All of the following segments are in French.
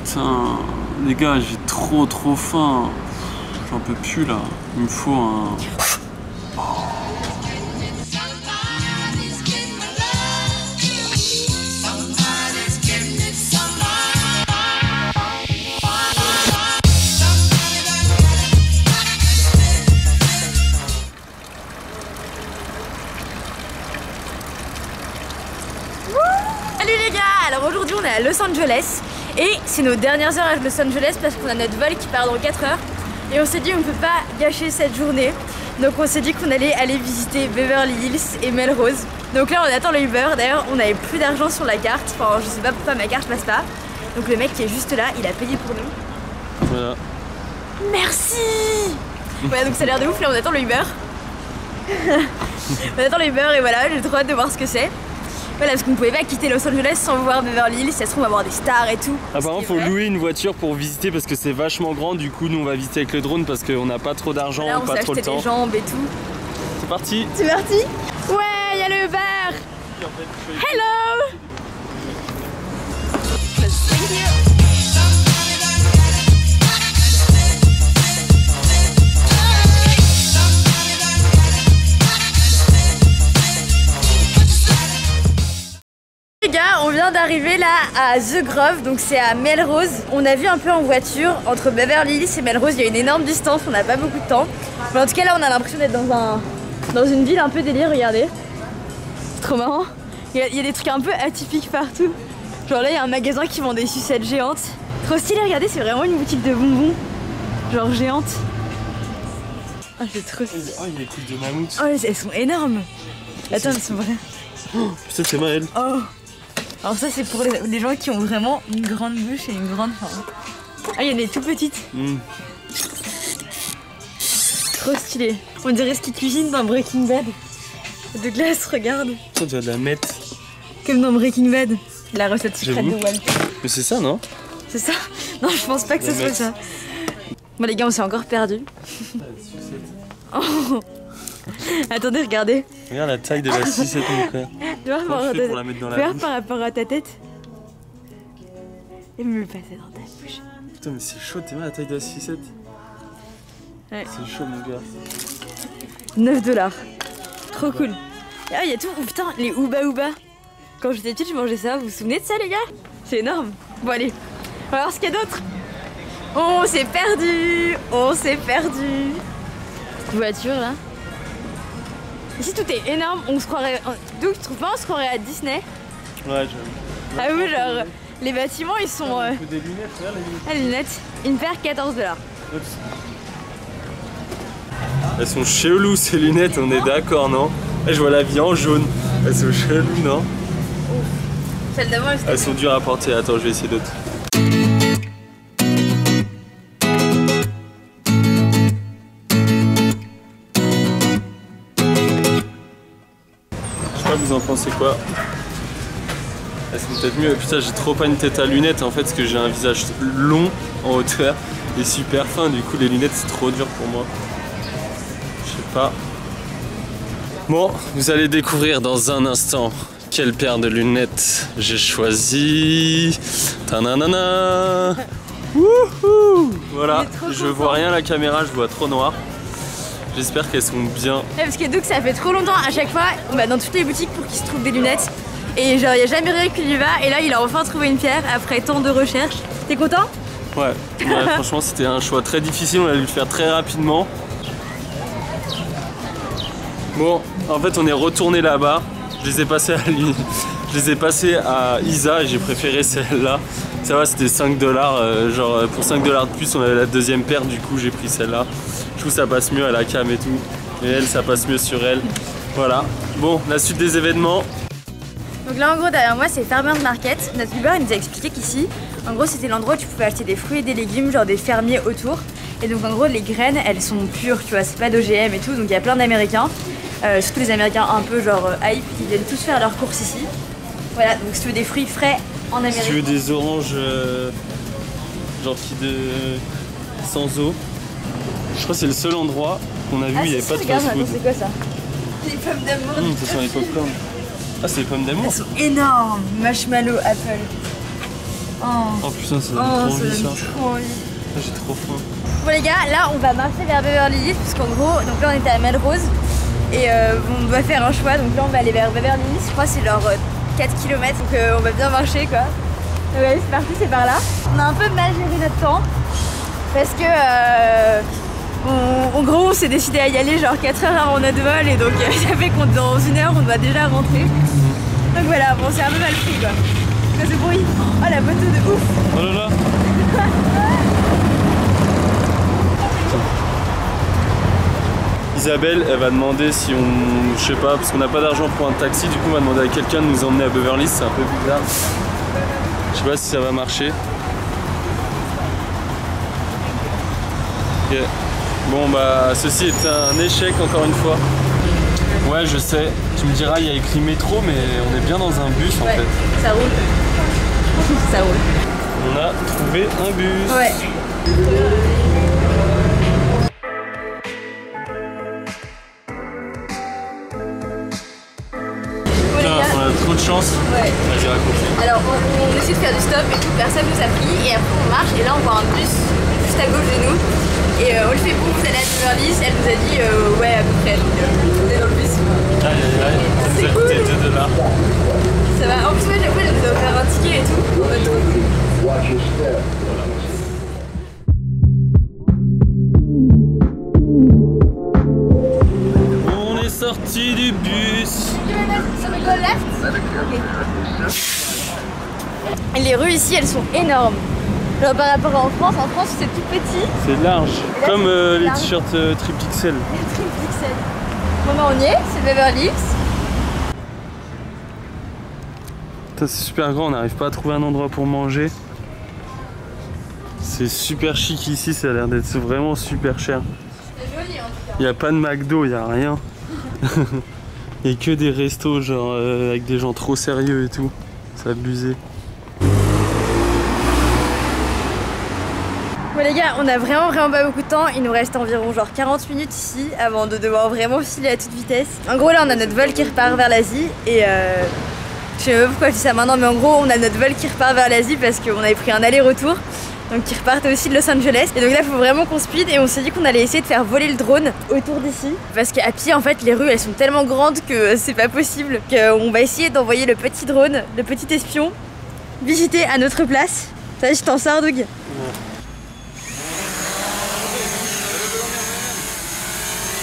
Putain, les gars, j'ai trop faim. J'en peux plus là. Il me faut un... Salut les gars! Alors aujourd'hui on est à Los Angeles et c'est nos dernières heures à Los Angeles parce qu'on a notre vol qui part dans 4 heures et on s'est dit on ne peut pas gâcher cette journée, donc on s'est dit qu'on allait aller visiter Beverly Hills et Melrose. Donc là on attend le Uber, d'ailleurs on n'avait plus d'argent sur la carte, enfin je sais pas pourquoi ma carte passe pas, donc le mec qui est juste là il a payé pour nous. Voilà. Merci! Ouais, donc ça a l'air de ouf, là on attend le Uber. On attend le Uber et voilà, j'ai trop hâte de voir ce que c'est. Voilà, parce qu'on ne pouvait pas quitter Los Angeles sans voir Beverly Hills, ça se trouve on va voir des stars et tout. Apparemment faut louer une voiture pour visiter parce que c'est vachement grand, du coup nous on va visiter avec le drone parce qu'on n'a pas trop d'argent, Là, pas trop le temps. des jambes et tout. C'est parti. C'est parti? Ouais, il y a le Uber. Hello. Les gars, on vient d'arriver là à The Grove, donc c'est à Melrose. On a vu un peu en voiture, entre Beverly Hills et Melrose, il y a une énorme distance, on n'a pas beaucoup de temps. Mais en tout cas là on a l'impression d'être dans une ville un peu délire, regardez. C'est trop marrant. Il y a des trucs un peu atypiques partout. Genre là il y a un magasin qui vend des sucettes géantes. Trop stylé, regardez, c'est vraiment une boutique de bonbons. Genre géante. Ah c'est trop stylé. Oh il y a des couilles de mammouth. Oh elles sont énormes. Attends, elles sont vraies. Oh, putain c'est Maël. Oh. Alors ça c'est pour les gens qui ont vraiment une grande bouche et une grande faim. Ah il y en a des tout petites. Trop stylé. On dirait ce qu'ils cuisinent dans Breaking Bad. De glace, regarde. Ça tu vas de la mettre. Comme dans Breaking Bad. La recette secrète de Walt. Mais c'est ça non? C'est ça? Non je pense pas que ce soit ça. Bon les gars on s'est encore perdus. Oh. Attendez, regardez. Regarde la taille de la sucette mon frère. Comment tu fais pour la mettre dans la bouche? par rapport à ta tête. Et me le passer dans ta bouche. Putain mais c'est chaud, t'es mal la taille de la sucette. Ouais. C'est chaud mon gars. 9 $. Trop cool. Ah il y a tout, oh, putain, les Ouba Ouba. Quand j'étais petite je mangeais ça, vous vous souvenez de ça les gars? C'est énorme. Bon allez, on va voir ce qu'il y a d'autre. On s'est perdu. On s'est perdu. Voiture là. Ici tout est énorme, on se croirait... D'où tu trouves pas on se croirait à Disney? Ouais j'avoue. Ah oui genre, les bâtiments ils sont... Des lunettes, regarde les lunettes. Ah les lunettes, une paire 14 $. Elles sont cheloues ces lunettes, on est d'accord non? Je vois la vie en jaune. Elles sont cheloues non? Celles d'avant elles sont dures à porter, attends je vais essayer d'autres. Vous en pensez quoi? Elles sont peut-être mieux. Putain j'ai trop pas une tête à lunettes en fait parce que j'ai un visage long en hauteur et super fin, du coup les lunettes c'est trop dur pour moi. Je sais pas. Bon, vous allez découvrir dans un instant quelle paire de lunettes j'ai choisi. Tananana. Wouhou. Voilà, je vois rien à la caméra, je vois trop noir. J'espère qu'elles sont bien. Ouais, parce que donc ça fait trop longtemps à chaque fois, on va dans toutes les boutiques pour qu'il se trouve des lunettes. Et genre il n'y a jamais rien qui lui va. Et là il a enfin trouvé une paire après tant de recherches. T'es content? Ouais, franchement c'était un choix très difficile, on a dû le faire très rapidement. Bon, en fait on est retourné là-bas. Je les ai passés à Isa et j'ai préféré celle-là. Ça va, c'était 5 $, genre pour 5 $ de plus on avait la deuxième paire, du coup j'ai pris celle-là. Je trouve que ça passe mieux à la cam et tout. Et elle, ça passe mieux sur elle. Voilà. Bon, la suite des événements. Donc là en gros derrière moi c'est Farmers Market. Notre Uber il nous a expliqué qu'ici, en gros c'était l'endroit où tu pouvais acheter des fruits et des légumes, genre des fermiers autour. Et donc en gros les graines elles sont pures, tu vois, c'est pas d'OGM et tout. Donc il y a plein d'Américains, surtout les Américains un peu genre hype, qui viennent tous faire leurs courses ici. Voilà, donc si tu veux des fruits frais en Amérique. Si tu veux des oranges genre sans eau. Je crois que c'est le seul endroit qu'on a vu, il n'y avait pas de fast-food. C'est quoi ça? Les pommes d'amour. Ce sont les popcorn. Ah, c'est les pommes d'amour. Elles sont énormes. Marshmallow, apple. Oh putain, ça donne trop envie ça. J'ai trop faim. Bon les gars, là on va marcher vers Beverly Hills puisqu'en gros, donc là on était à Melrose et on doit faire un choix, donc là on va aller vers Beverly Hills, je crois que c'est leur 4 km, donc on va bien marcher quoi. Donc allez c'est parti, c'est par là. On a un peu mal géré notre temps parce que en gros on s'est décidé à y aller genre 4 heures avant notre vol et donc ça fait qu'on dans 1 heure on doit déjà rentrer. Donc voilà, bon c'est un peu mal pris quoi. Quoi ce bruit? Oh la moto de ouf. Oh là là. Isabelle, elle va demander si on... Je sais pas, parce qu'on n'a pas d'argent pour un taxi, du coup on va demander à quelqu'un de nous emmener à Beverly Hills, c'est un peu bizarre. Je sais pas si ça va marcher. Okay. Bon bah, ceci est un échec encore une fois. Ouais, je sais, tu me diras, il y a écrit métro, mais on est bien dans un bus en fait. Ça roule. Ça roule. On a trouvé un bus. Ouais. On a trop de chance. Ouais. Vas-y, raconte. Alors on essaie de faire du stop et tout, personne nous a pris et après on marche et là on voit un bus juste à gauche de nous et on lui fait bon vous allez à Beverly Hills, elle nous a dit ouais à peu près, donc on est dans le bus. Aïe aïe aïe, ça a coûté 2 $. Ça va, en plus moi elle nous a offert un ticket et tout, on va trop cool. On est sorti du bus. Et les rues ici elles sont énormes. Alors par rapport en France c'est tout petit. C'est large, là, comme les large. t-shirts Tripixel. Tripixel. Bon bah on y est, c'est Beverly Hills. C'est super grand, on n'arrive pas à trouver un endroit pour manger. C'est super chic ici, ça a l'air d'être vraiment super cher. C'est joli en tout cas. Il n'y a pas de McDo, il n'y a rien. Il n'y a que des restos genre avec des gens trop sérieux et tout. C'est abusé. Bon les gars, on a vraiment pas beaucoup de temps, il nous reste environ genre 40 minutes ici avant de devoir vraiment filer à toute vitesse. En gros là on a notre vol qui repart vers l'Asie et je sais même pas pourquoi je dis ça maintenant mais en gros on a notre vol qui repart vers l'Asie parce qu'on avait pris un aller-retour donc qui repartait aussi de Los Angeles et donc là il faut vraiment qu'on speed et on s'est dit qu'on allait essayer de faire voler le drone autour d'ici parce qu'à pied en fait les rues elles sont tellement grandes que c'est pas possible qu'on va essayer d'envoyer le petit drone, le petit espion visiter à notre place. Ça va, je t'en sors Doug.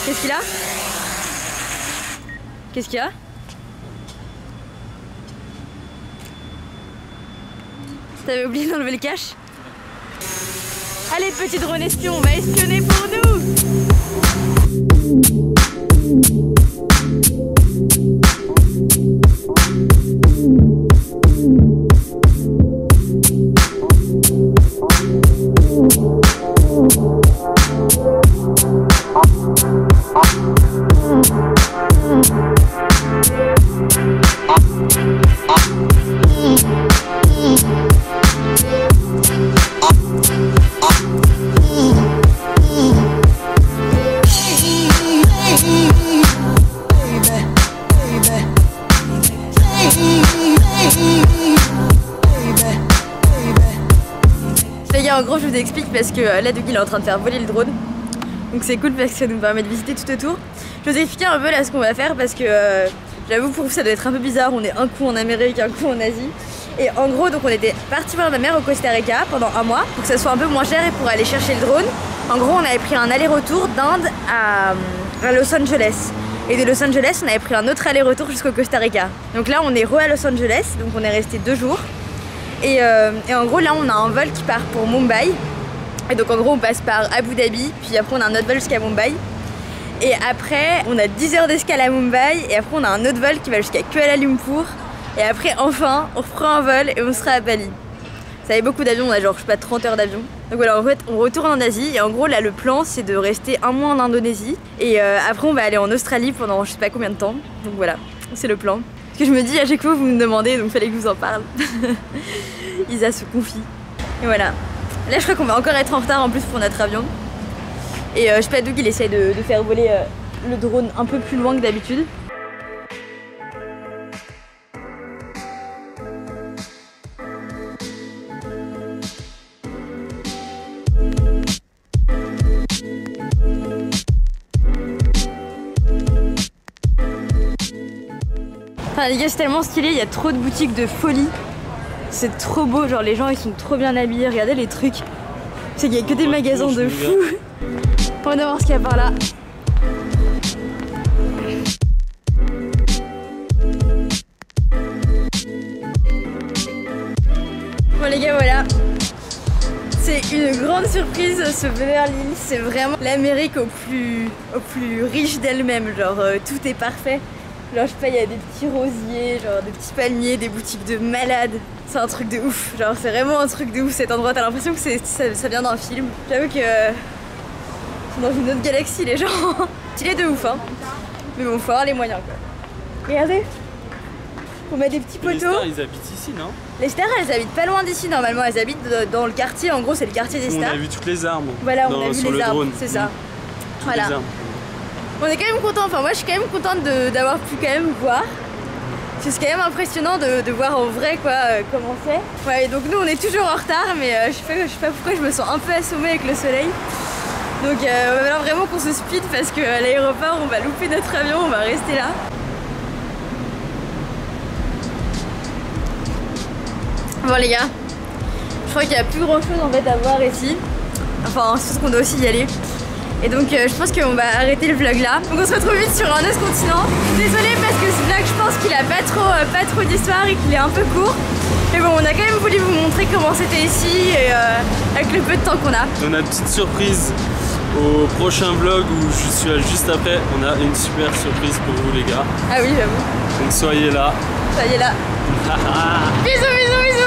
Qu'est-ce qu'il a? Qu'est-ce qu'il y a? T'avais oublié d'enlever le cache? Allez petit drone espion, on va espionner pour nous! Les gars, en gros, je vous explique parce que là, Doug, il est en train de faire voler le drone. Donc c'est cool parce que ça nous permet de visiter tout autour. Je vais vous expliquer un peu là ce qu'on va faire parce que j'avoue pour vous ça doit être un peu bizarre. On est un coup en Amérique, un coup en Asie. Et en gros, donc on était parti voir ma mère au Costa Rica pendant 1 mois pour que ça soit un peu moins cher et pour aller chercher le drone. En gros, on avait pris un aller-retour d'Inde à Los Angeles. Et de Los Angeles, on avait pris un autre aller-retour jusqu'au Costa Rica. Donc là, on est à Los Angeles, donc on est resté 2 jours. Et en gros, là, on a un vol qui part pour Mumbai. Et donc en gros, on passe par Abu Dhabi, puis après on a un autre vol jusqu'à Mumbai. Et après, on a 10 heures d'escale à Mumbai, et après on a un autre vol qui va jusqu'à Kuala Lumpur. Et après, enfin, on reprend un vol et on sera à Bali. Ça avait beaucoup d'avions, on a genre, je sais pas, 30 heures d'avion. Donc voilà, en fait, on retourne en Asie, et en gros, là, le plan, c'est de rester 1 mois en Indonésie. Et après, on va aller en Australie pendant je sais pas combien de temps. Donc voilà, c'est le plan. Parce que je me dis, à chaque fois, vous me demandez, donc fallait que je vous en parle. Isa se confie. Et voilà. Là, je crois qu'on va encore être en retard en plus pour notre avion. Et je sais pas, Doug, il essaie de faire voler le drone un peu plus loin que d'habitude. Enfin les gars c'est tellement stylé, il y a trop de boutiques de folie. C'est trop beau, genre les gens ils sont trop bien habillés, regardez les trucs. C'est qu'il y a que des magasins de fou. On va voir ce qu'il y a par là. Bon les gars voilà. C'est une grande surprise ce Beverly Hills, c'est vraiment l'Amérique au plus riche d'elle-même, genre tout est parfait. Genre je sais pas, il y a des petits rosiers, genre des petits palmiers, des boutiques de malades. C'est un truc de ouf, genre c'est vraiment un truc de ouf cet endroit, t'as l'impression que ça vient d'un film. J'avoue que sont dans une autre galaxie les gens. Il est de ouf hein. Mais bon faut avoir les moyens quoi. Regardez. Faut mettre des petits poteaux. Les stars ils habitent ici non? Les stars elles habitent pas loin d'ici normalement, elles habitent dans le quartier, en gros c'est le quartier des stars. On a vu toutes les armes. Voilà on a vu les arbres, c'est ça. Voilà. On est quand même content, enfin moi je suis quand même contente d'avoir pu quand même voir. C'est quand même impressionnant de voir en vrai quoi comment c'est. Ouais donc nous on est toujours en retard mais je sais pas pourquoi je me sens un peu assommée avec le soleil. Donc il va falloir vraiment qu'on se speed parce qu'à l'aéroport on va louper notre avion, on va rester là. Bon les gars, je crois qu'il n'y a plus grand chose en fait à voir ici. Enfin c'est sûr qu'on doit aussi y aller. Et donc je pense qu'on va arrêter le vlog là. Donc on se retrouve vite sur un autre continent. Désolée parce que ce vlog je pense qu'il a pas trop d'histoire et qu'il est un peu court. Mais bon on a quand même voulu vous montrer comment c'était ici et avec le peu de temps qu'on a. On a une petite surprise au prochain vlog où je suis là juste après. On a une super surprise pour vous les gars. Ah oui j'avoue. Donc soyez là. Soyez là. Bisous bisous bisous.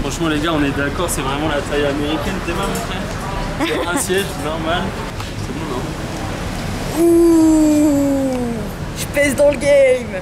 Franchement les gars on est d'accord, c'est vraiment la taille américaine. T'es mal mon frère? Un siège normal. C'est bon non? Ouh, je pèse dans le game.